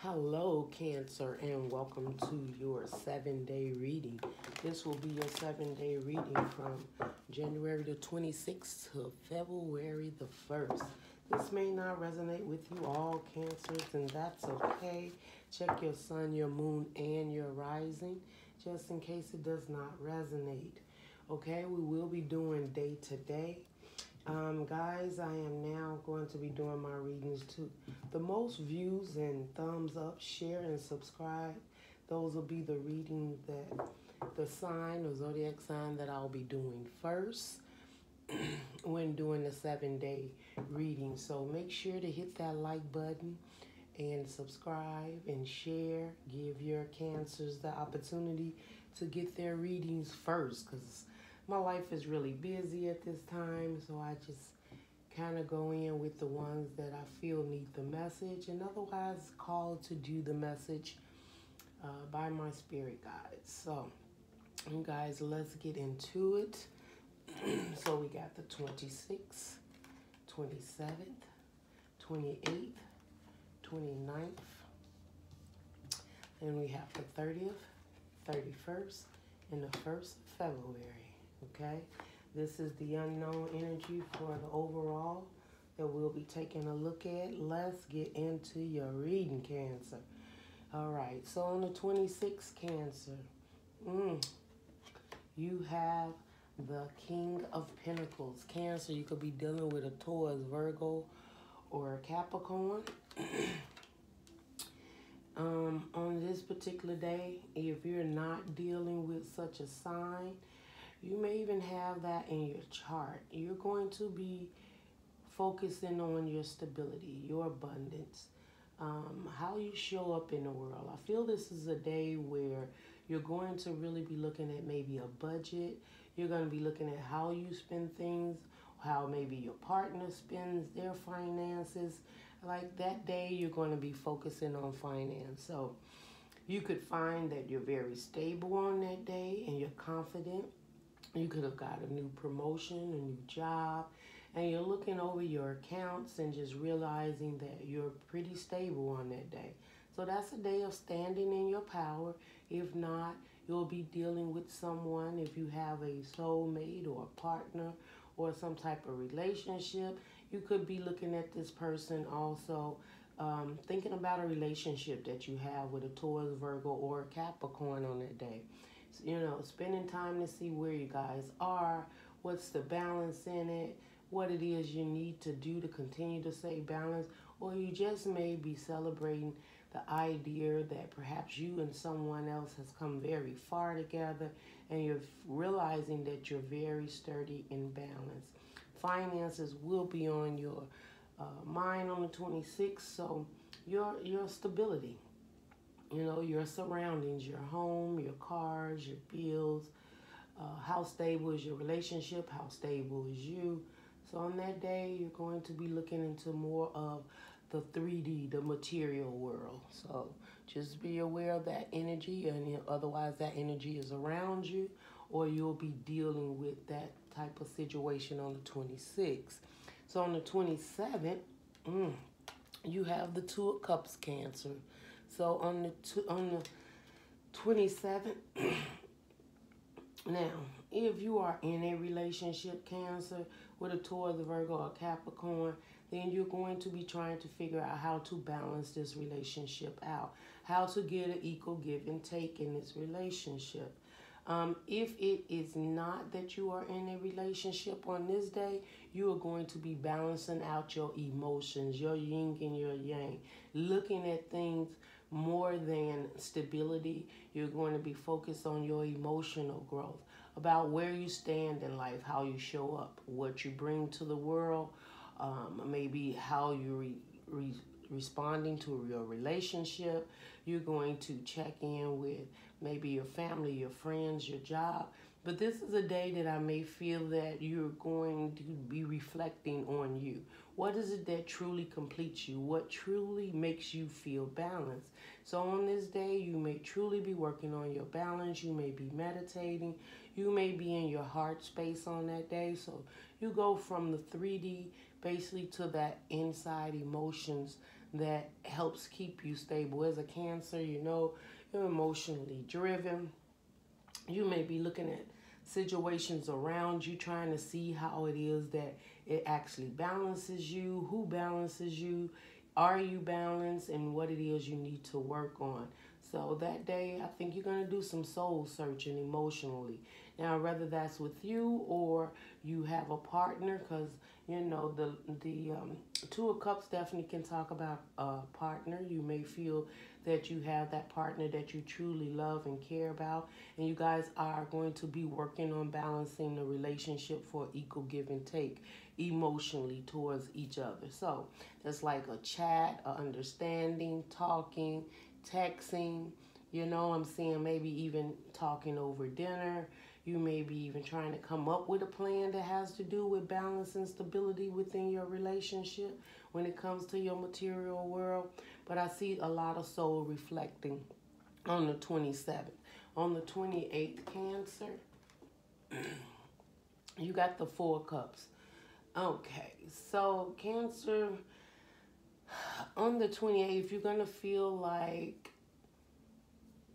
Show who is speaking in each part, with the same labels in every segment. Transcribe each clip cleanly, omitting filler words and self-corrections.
Speaker 1: Hello, Cancer, and welcome to your 7-day reading. This will be your 7-day reading from January the 26th to February the 1st. This may not resonate with you all, Cancers, and that's okay. Check your sun, your moon, and your rising, just in case it does not resonate. Okay, we will be doing day to day. Guys, I am now going to be doing my readings too. The most views and thumbs up, share, and subscribe, those will be the reading that the sign or zodiac sign that I'll be doing first when doing the 7-day reading. So make sure to hit that like button and subscribe and share. Give your Cancers the opportunity to get their readings first, because my life is really busy at this time, so I just kind of go in with the ones that I feel need the message, and otherwise called to do the message by my spirit guides. So, you guys, let's get into it. So we got the 26th, 27th, 28th, 29th, and we have the 30th, 31st, and the 1st of February. Okay, this is the unknown energy for the overall that we'll be taking a look at. Let's get into your reading, Cancer. All right, so on the 26th, Cancer, you have the King of Pentacles. Cancer, you could be dealing with a Taurus, Virgo, or a Capricorn. On this particular day, if you're not dealing with such a sign, you may even have that in your chart. You're going to be focusing on your stability, your abundance, how you show up in the world. I feel this is a day where you're going to really be looking at maybe a budget. You're going to be looking at how you spend things, how maybe your partner spends their finances. Like that day, you're going to be focusing on finance. So you could find that you're very stable on that day and you're confident. You could have got a new promotion, a new job, and you're looking over your accounts and just realizing that you're pretty stable on that day. So that's a day of standing in your power. If not, you'll be dealing with someone. If you have a soulmate or a partner or some type of relationship, you could be looking at this person also, thinking about a relationship that you have with a Taurus, Virgo, or a Capricorn on that day. You know, spending time to see where you guys are, what's the balance in it, what it is you need to do to continue to stay balanced, or you just may be celebrating the idea that perhaps you and someone else has come very far together and you're realizing that you're very sturdy and balanced. Finances will be on your mind on the 26th, so your stability. You know, your surroundings, your home, your cars, your bills, how stable is your relationship, how stable is you. So on that day, you're going to be looking into more of the 3D, the material world. So just be aware of that energy, and otherwise that energy is around you, or you'll be dealing with that type of situation on the 26th. So on the 27th, you have the Two of Cups, Cancer. So on the 27th, now, if you are in a relationship, Cancer, with a Taurus, a Virgo, or Capricorn, then you're going to be trying to figure out how to balance this relationship out, how to get an equal give and take in this relationship. If it is not that you are in a relationship on this day, you are going to be balancing out your emotions, your yin and your yang, looking at things more than stability. You're going to be focused on your emotional growth, about where you stand in life, how you show up, what you bring to the world, maybe how you responding to your relationship. You're going to check in with maybe your family, your friends, your job. But this is a day that I may feel that you're going to be reflecting on you. What is it that truly completes you? What truly makes you feel balanced? So on this day, you may truly be working on your balance. You may be meditating. You may be in your heart space on that day. So you go from the 3D basically to that inside emotions that helps keep you stable. As a Cancer, you know, you're emotionally driven. You may be looking at situations around you, trying to see how it is that it actually balances you, who balances you, are you balanced, and what it is you need to work on. So that day, I think you're going to do some soul searching emotionally. Now, whether that's with you or you have a partner, because you know the Two of Cups definitely can talk about a partner. You may feel that you have that partner that you truly love and care about, and you guys are going to be working on balancing the relationship for equal give and take emotionally towards each other. So that's like a chat, a understanding, talking, texting, you know what I'm saying, maybe even talking over dinner. You may be even trying to come up with a plan that has to do with balance and stability within your relationship when it comes to your material world. But I see a lot of soul reflecting on the 27th. On the 28th, Cancer, you got the Four of Cups. Okay, so Cancer, on the 28th, you're going to feel like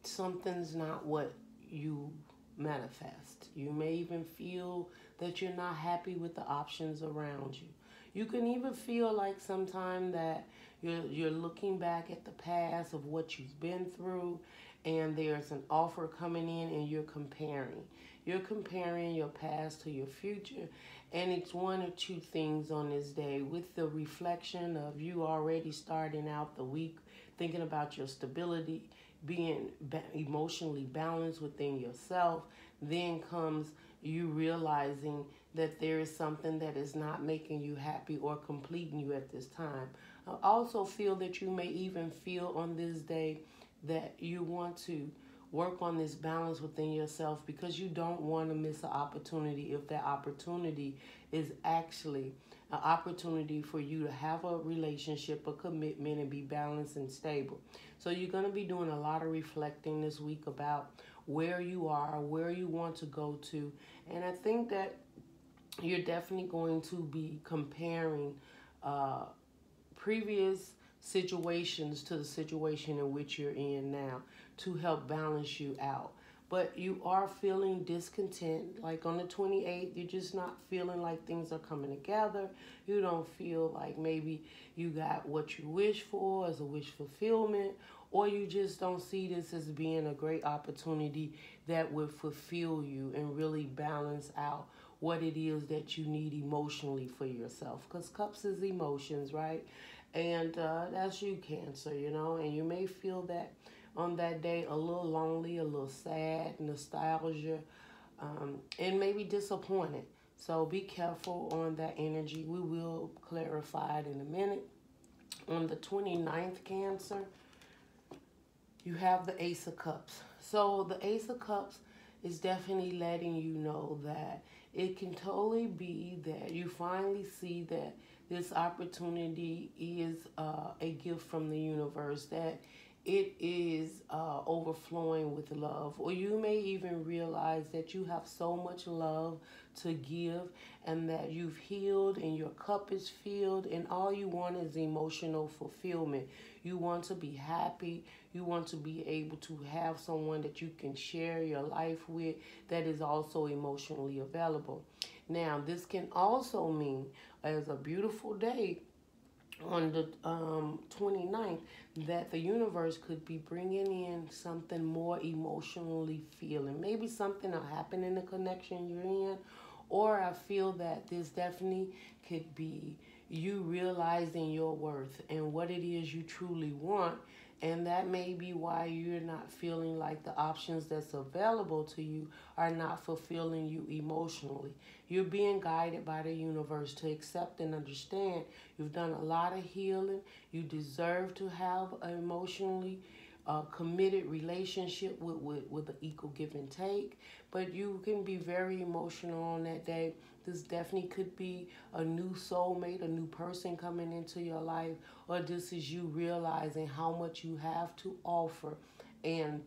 Speaker 1: something's not what you manifest. You may even feel that you're not happy with the options around you. You can even feel like sometimes that you're looking back at the past of what you've been through, and there's an offer coming in and you're comparing. You're comparing your past to your future, and it's one or two things on this day with the reflection of you already starting out the week thinking about your stability, being emotionally balanced within yourself. Then comes you realizing that there is something that is not making you happy or completing you at this time. I also feel that you may even feel on this day that you want to work on this balance within yourself because you don't want to miss an opportunity if that opportunity is actually an opportunity for you to have a relationship, a commitment, and be balanced and stable. So you're going to be doing a lot of reflecting this week about where you are, where you want to go to. And I think that you're definitely going to be comparing previous situations to the situation in which you're in now to help balance you out. But you are feeling discontent. Like on the 28th, you're just not feeling like things are coming together. You don't feel like maybe you got what you wish for as a wish fulfillment, or you just don't see this as being a great opportunity that would fulfill you and really balance out what it is that you need emotionally for yourself. Because Cups is emotions, right? And that's you, Cancer, you know. And you may feel that on that day a little lonely, a little sad, nostalgia, and maybe disappointed. So be careful on that energy. We will clarify it in a minute. On the 29th, Cancer, you have the Ace of Cups. So the Ace of Cups is definitely letting you know that it can totally be that you finally see that this opportunity is a gift from the universe, that it is overflowing with love. Or you may even realize that you have so much love to give and that you've healed and your cup is filled and all you want is emotional fulfillment. You want to be happy. You want to be able to have someone that you can share your life with that is also emotionally available. Now, this can also mean as a beautiful day on the 29th that the universe could be bringing in something more emotionally feeling. Maybe something will happen in the connection you're in, or I feel that this definitely could be you realizing your worth and what it is you truly want. And that may be why you're not feeling like the options that's available to you are not fulfilling you emotionally. You're being guided by the universe to accept and understand you've done a lot of healing. You deserve to have an emotionally committed relationship with an equal give and take. But you can be very emotional on that day. This definitely could be a new soulmate, a new person coming into your life, or this is you realizing how much you have to offer. And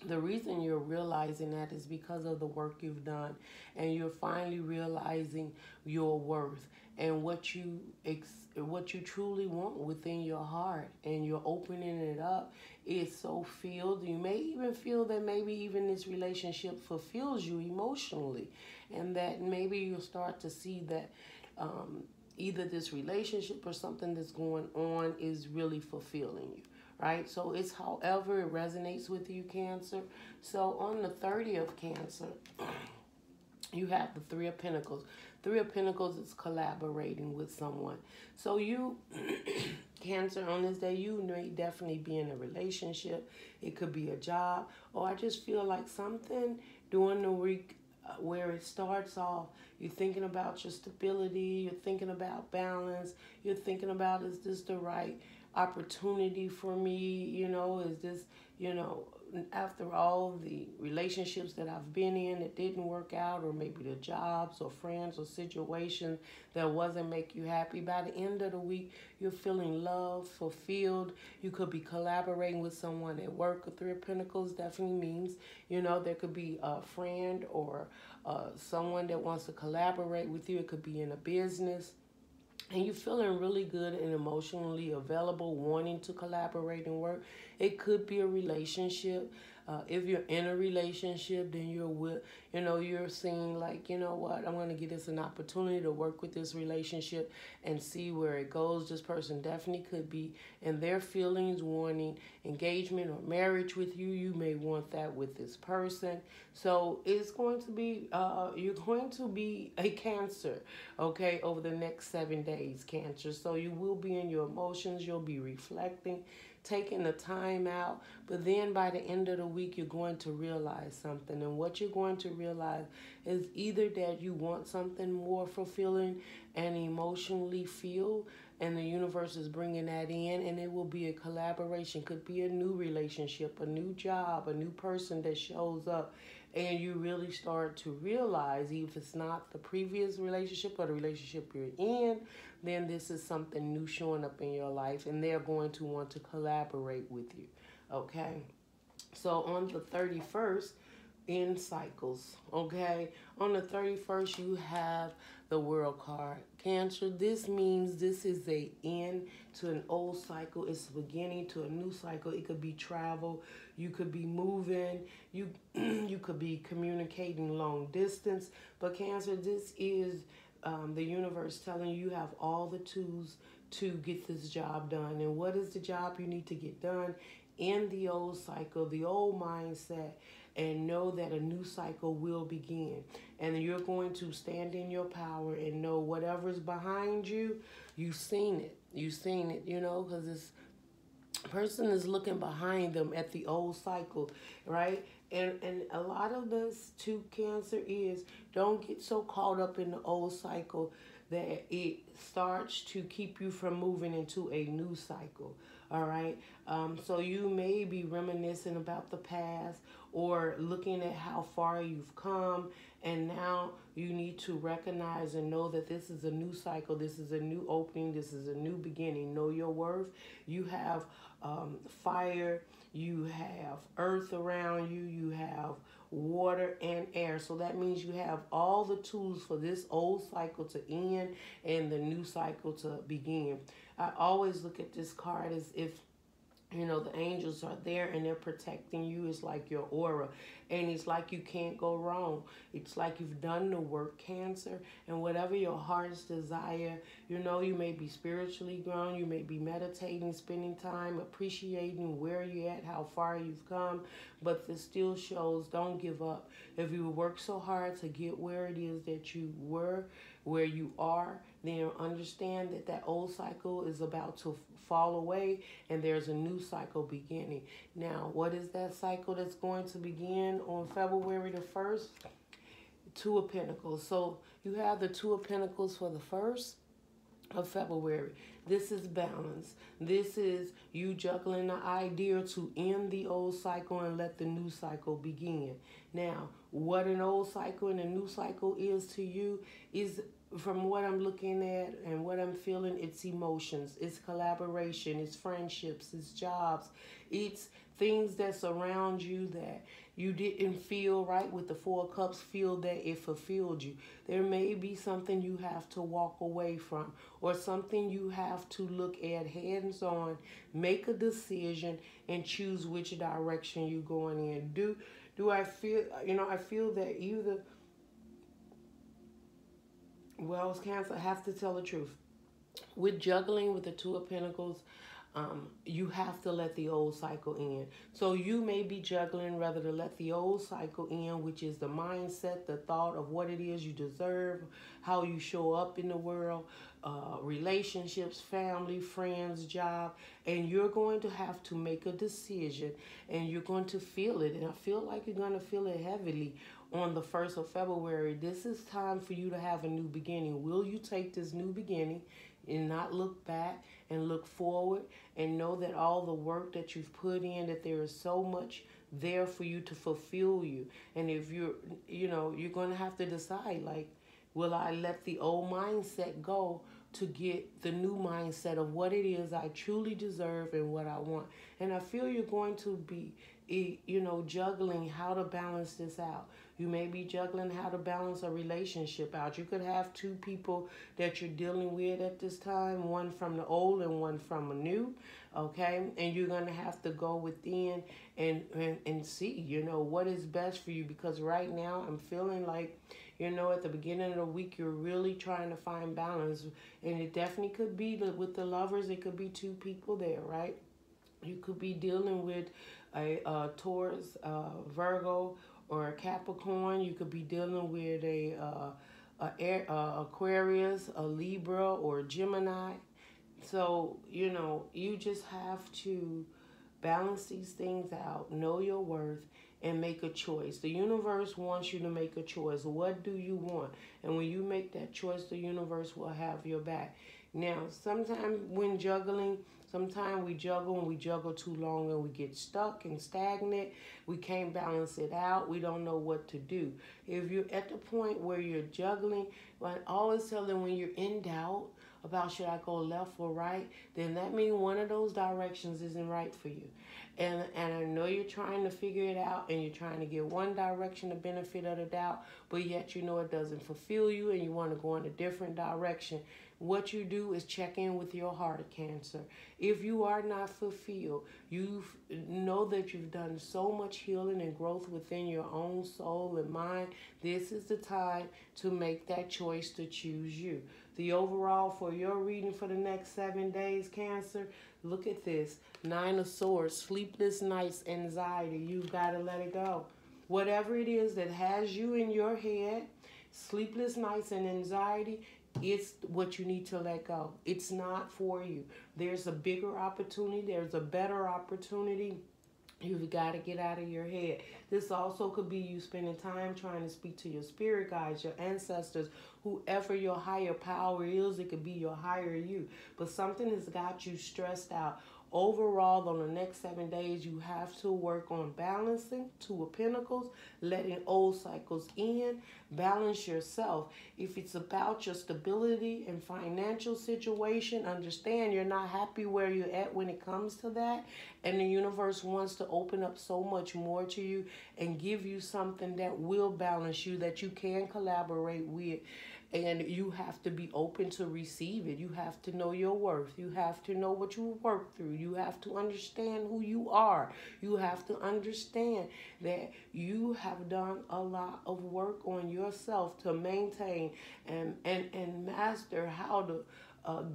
Speaker 1: the reason you're realizing that is because of the work you've done, and you're finally realizing your worth and what you what you truly want within your heart, and you're opening it up. It's so filled. You may even feel that maybe even this relationship fulfills you emotionally, and that maybe you'll start to see that either this relationship or something that's going on is really fulfilling you, right? So it's however it resonates with you, Cancer. So on the 30th, Cancer, you have the Three of Pentacles. Three of Pentacles is collaborating with someone. So you, Cancer, on this day, you may definitely be in a relationship. It could be a job, or I just feel like something during the week where it starts off, you're thinking about your stability, you're thinking about balance, you're thinking about, is this the right opportunity for me? You know, is this, you know, after all the relationships that I've been in that didn't work out, or maybe the jobs or friends or situations that wasn't make you happy, by the end of the week, you're feeling loved, fulfilled. You could be collaborating with someone at work. A Three of Pentacles definitely means, you know, there could be a friend or someone that wants to collaborate with you. It could be in a business. And you're feeling really good and emotionally available, wanting to collaborate and work. It could be a relationship. If you're in a relationship, then you're seeing like, you know what, I'm going to give this an opportunity to work with this relationship and see where it goes. This person definitely could be in their feelings wanting engagement or marriage with you. You may want that with this person. So it's going to be, you're going to be a Cancer, okay, over the next 7 days, Cancer. So you will be in your emotions. You'll be reflecting, taking the time out, but then by the end of the week, you're going to realize something. And what you're going to realize is either that you want something more fulfilling and emotionally feel, and the universe is bringing that in, and it will be a collaboration. Could be a new relationship, a new job, a new person that shows up, and you really start to realize, if it's not the previous relationship or the relationship you're in, then this is something new showing up in your life, and they're going to want to collaborate with you, okay? So on the 31st, in cycles, okay? On the 31st, you have the World card. Cancer, this means this is a end to an old cycle. It's beginning to a new cycle. It could be travel. You could be moving. You could be communicating long distance. But Cancer, this is the universe telling you have all the tools to get this job done. And what is the job you need to get done? In the old cycle, the old mindset, and know that a new cycle will begin. And you're going to stand in your power and know whatever's behind you, you've seen it. You've seen it, you know, because this person is looking behind them at the old cycle, right? And a lot of this to Cancer is, don't get so caught up in the old cycle that it starts to keep you from moving into a new cycle. All right. So you may be reminiscing about the past or looking at how far you've come. And now you need to recognize and know that this is a new cycle. This is a new opening. This is a new beginning. Know your worth. You have fire. You have earth around you. You have water and air. So that means you have all the tools for this old cycle to end and the new cycle to begin. I always look at this card as if, you know, the angels are there and they're protecting you. It's like your aura. And it's like you can't go wrong. It's like you've done the work, Cancer. And whatever your heart's desire, you know, you may be spiritually grown. You may be meditating, spending time, appreciating where you're at, how far you've come. But this still shows, don't give up. If you work so hard to get where it is that you were, where you are, then understand that that old cycle is about to fall away and there's a new cycle beginning. Now, what is that cycle that's going to begin on February the 1st? Two of Pentacles. So you have the Two of Pentacles for the 1st of February. This is balance. This is you juggling the idea to end the old cycle and let the new cycle begin. Now, what an old cycle and a new cycle is to you is from what I'm looking at and what I'm feeling, it's emotions, it's collaboration, it's friendships, it's jobs, it's things that surround you that you didn't feel right with the Four of Cups, feel that it fulfilled you. There may be something you have to walk away from, or something you have to look at hands on, make a decision, and choose which direction you're going in. Do I feel, I feel that either, well, Cancer, I have to tell the truth. With juggling with the Two of Pentacles, you have to let the old cycle in. So you may be juggling rather to let the old cycle in, which is the mindset, the thought of what it is you deserve, how you show up in the world, relationships, family, friends, job, and you're going to have to make a decision, and you're going to feel it. And I feel like you're going to feel it heavily on the 1st of February. This is time for you to have a new beginning. Will you take this new beginning and not look back and look forward and know that all the work that you've put in, that there is so much there for you to fulfill you? And if you're going to have to decide, like, will I let the old mindset go to get the new mindset of what it is I truly deserve and what I want? And I feel you're going to be, juggling how to balance this out. You may be juggling how to balance a relationship out. You could have two people that you're dealing with at this time, one from the old and one from a new, okay? And you're going to have to go within and see, what is best for you, because right now I'm feeling like, at the beginning of the week, you're really trying to find balance. And it definitely could be with the lovers, it could be two people there, right? You could be dealing with a Taurus, Virgo, or a Capricorn. You could be dealing with a Aquarius, a Libra, or a Gemini. So, you just have to balance these things out, know your worth, and make a choice. The universe wants you to make a choice. What do you want? And when you make that choice, the universe will have your back. Now, sometimes when juggling, sometimes we juggle and we juggle too long and we get stuck and stagnant. We can't balance it out. We don't know what to do. If you're at the point where you're juggling, I always tell them, when you're in doubt about should I go left or right, then that means one of those directions isn't right for you. And I know you're trying to figure it out and you're trying to give one direction the benefit of the doubt, but yet it doesn't fulfill you and you want to go in a different direction. What you do is check in with your heart, Cancer. If you are not fulfilled, you know that you've done so much healing and growth within your own soul and mind. This is the time to make that choice to choose you. The overall for your reading for the next 7 days, Cancer, look at this. 9 of Swords, sleepless nights, anxiety. You've got to let it go. Whatever it is that has you in your head, sleepless nights and anxiety, it's what you need to let go. It's not for you. There's a bigger opportunity. There's a better opportunity. You've got to get out of your head. This also could be you spending time trying to speak to your spirit guides, your ancestors, whoever your higher power is. It could be your higher you. But something has got you stressed out. Overall, on the next 7 days, you have to work on balancing Two of Pentacles, letting old cycles in, balance yourself. If it's about your stability and financial situation, understand you're not happy where you're at when it comes to that. And the universe wants to open up so much more to you and give you something that will balance you, that you can collaborate with. And you have to be open to receive it. You have to know your worth. You have to know what you work through. You have to understand who you are. You have to understand that you have done a lot of work on yourself to maintain and master how to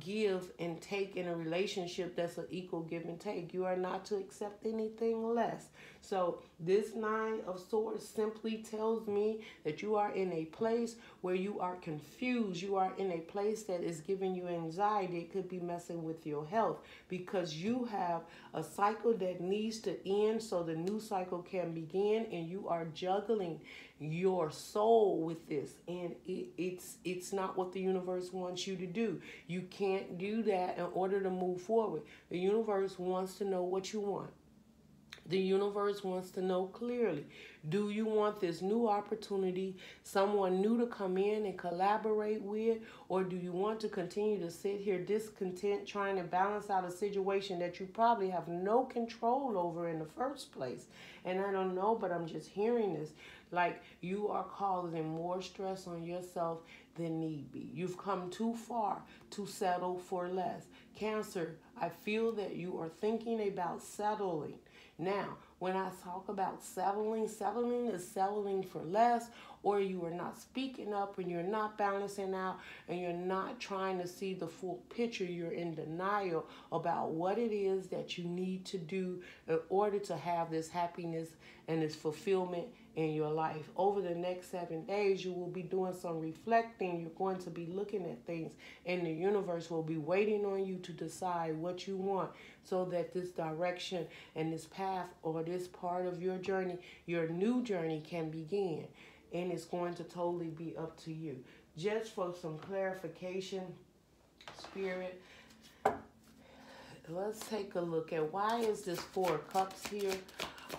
Speaker 1: give and take in a relationship that's an equal give and take. You are not to accept anything less. So this 9 of Swords simply tells me that you are in a place where you are confused. You are in a place that is giving you anxiety. It could be messing with your health because you have a cycle that needs to end so the new cycle can begin, and you are juggling your soul with this, and it's not what the universe wants you to do. You can't do that in order to move forward. The universe wants to know what you want. The universe wants to know clearly, do you want this new opportunity, someone new to come in and collaborate with, or do you want to continue to sit here discontent trying to balance out a situation that you probably have no control over in the first place? And I don't know, but I'm just hearing this. Like, you are causing more stress on yourself than need be. You've come too far to settle for less. Cancer, I feel that you are thinking about settling. Now, when I talk about settling is settling for less, or you are not speaking up and you're not balancing out and you're not trying to see the full picture. You're in denial about what it is that you need to do in order to have this happiness and this fulfillment in your life. Over the next 7 days, you will be doing some reflecting. You're going to be looking at things, and the universe will be waiting on you to decide what you want, so that this direction and this path or this part of your journey, your new journey, can begin. And it's going to totally be up to you. Just for some clarification, Spirit, let's take a look at why is this 4 of Cups here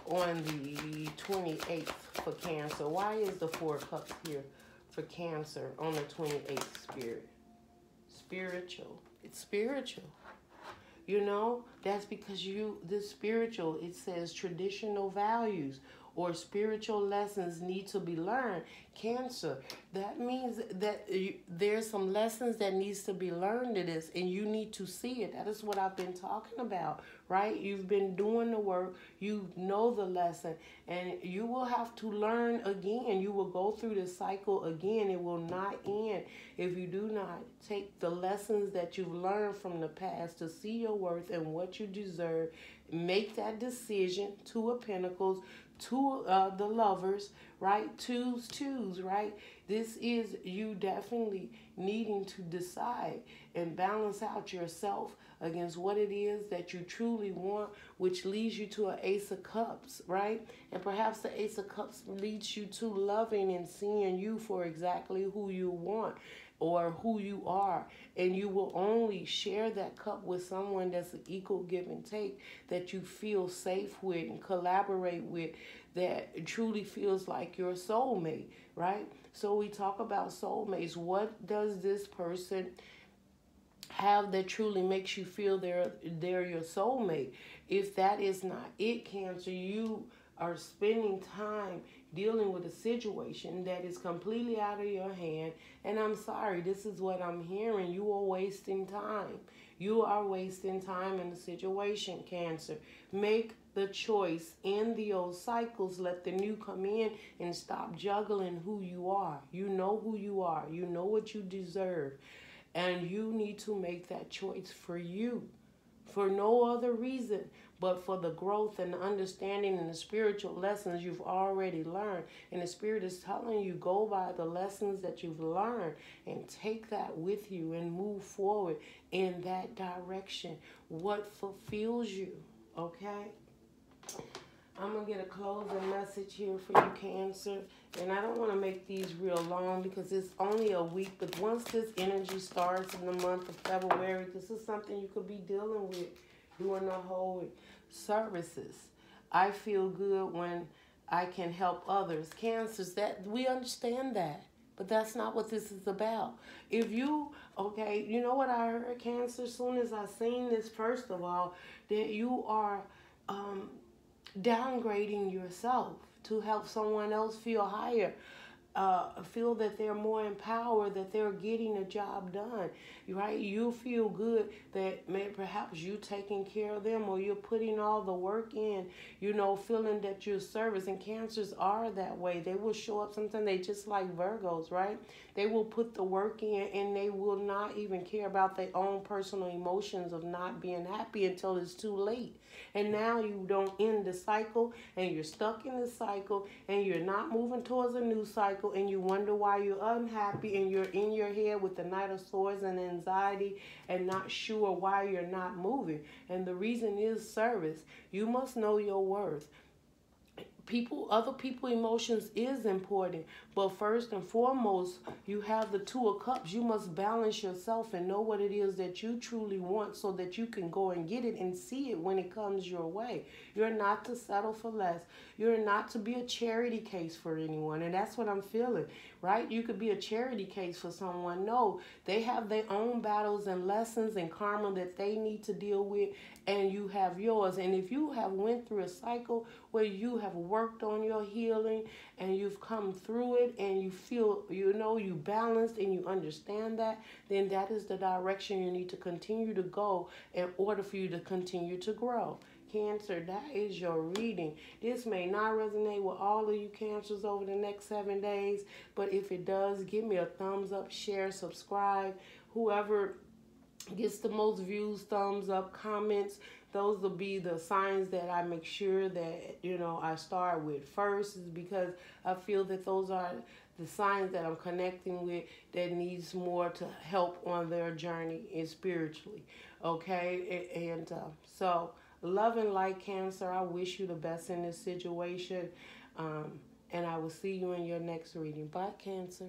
Speaker 1: on the 28th for Cancer. Why is the 4 of Cups here for Cancer on the 28th, Spirit? Spiritual. It's spiritual. You know, that's because this spiritual, it says traditional values or spiritual lessons need to be learned. Cancer, that means that there's some lessons that needs to be learned in this, and you need to see it. That is what I've been talking about, right? You've been doing the work, you know the lesson, and you will have to learn again. You will go through this cycle again. It will not end if you do not take the lessons that you've learned from the past to see your worth and what you deserve. Make that decision. 2 of Pentacles, 2 of the Lovers, right? Twos, right? This is you definitely needing to decide and balance out yourself against what it is that you truly want, which leads you to an Ace of Cups, right? And perhaps the Ace of Cups leads you to loving and seeing you for exactly who you want or who you are. And you will only share that cup with someone that's an equal give and take, that you feel safe with and collaborate with, that truly feels like your soulmate, right? So we talk about soulmates. What does this person have that truly makes you feel they're your soulmate? If that is not it, Cancer, you are spending time dealing with a situation that is completely out of your hand. And I'm sorry, this is what I'm hearing. You are wasting time. You are wasting time in the situation, Cancer. Make the choice. End the old cycles. Let the new come in and stop juggling who you are. You know who you are. You know what you deserve. And you need to make that choice for you. For no other reason but for the growth and the understanding and the spiritual lessons you've already learned. And the Spirit is telling you, go by the lessons that you've learned and take that with you and move forward in that direction. What fulfills you, okay? I'm going to get a closing message here for you, Cancer. And I don't want to make these real long because it's only a week. But once this energy starts in the month of February, this is something you could be dealing with during the whole services. I feel good when I can help others. Cancers, that we understand that. But that's not what this is about. If you, okay, you know what I heard, Cancer, as soon as I seen this, first of all, that you are downgrading yourself to help someone else feel higher, feel that they're more empowered, that they're getting a job done, right? You feel good that perhaps you taking care of them or you're putting all the work in, you know, feeling that you're service. And Cancers are that way. They will show up sometimes. They just like Virgos, right? They will put the work in and they will not even care about their own personal emotions of not being happy until it's too late. And now you don't end the cycle and you're stuck in the cycle and you're not moving towards a new cycle and you wonder why you're unhappy and you're in your head with the Knight of Swords and anxiety and not sure why you're not moving. And the reason is service. You must know your worth. other people emotions is important, but first and foremost, you have the Two of Cups. You must balance yourself and know what it is that you truly want, so that you can go and get it and see it when it comes your way. You're not to settle for less. You're not to be a charity case for anyone, and that's what I'm feeling, right? You could be a charity case for someone. No, they have their own battles and lessons and karma that they need to deal with, and you have yours. And if you have went through a cycle where you have worked on your healing and you've come through it, and you feel, you balanced and you understand that, then that is the direction you need to continue to go in order for you to continue to grow. Cancer, that is your reading. This may not resonate with all of you Cancers over the next 7 days, but if it does, give me a thumbs up, share, subscribe. Whoever gets the most views, thumbs up, comments, those will be the signs that I make sure that, I start with first, is because I feel that those are the signs that I'm connecting with that needs more to help on their journey and spiritually. Okay? And so, love and light, Cancer. I wish you the best in this situation. And I will see you in your next reading. Bye, Cancer.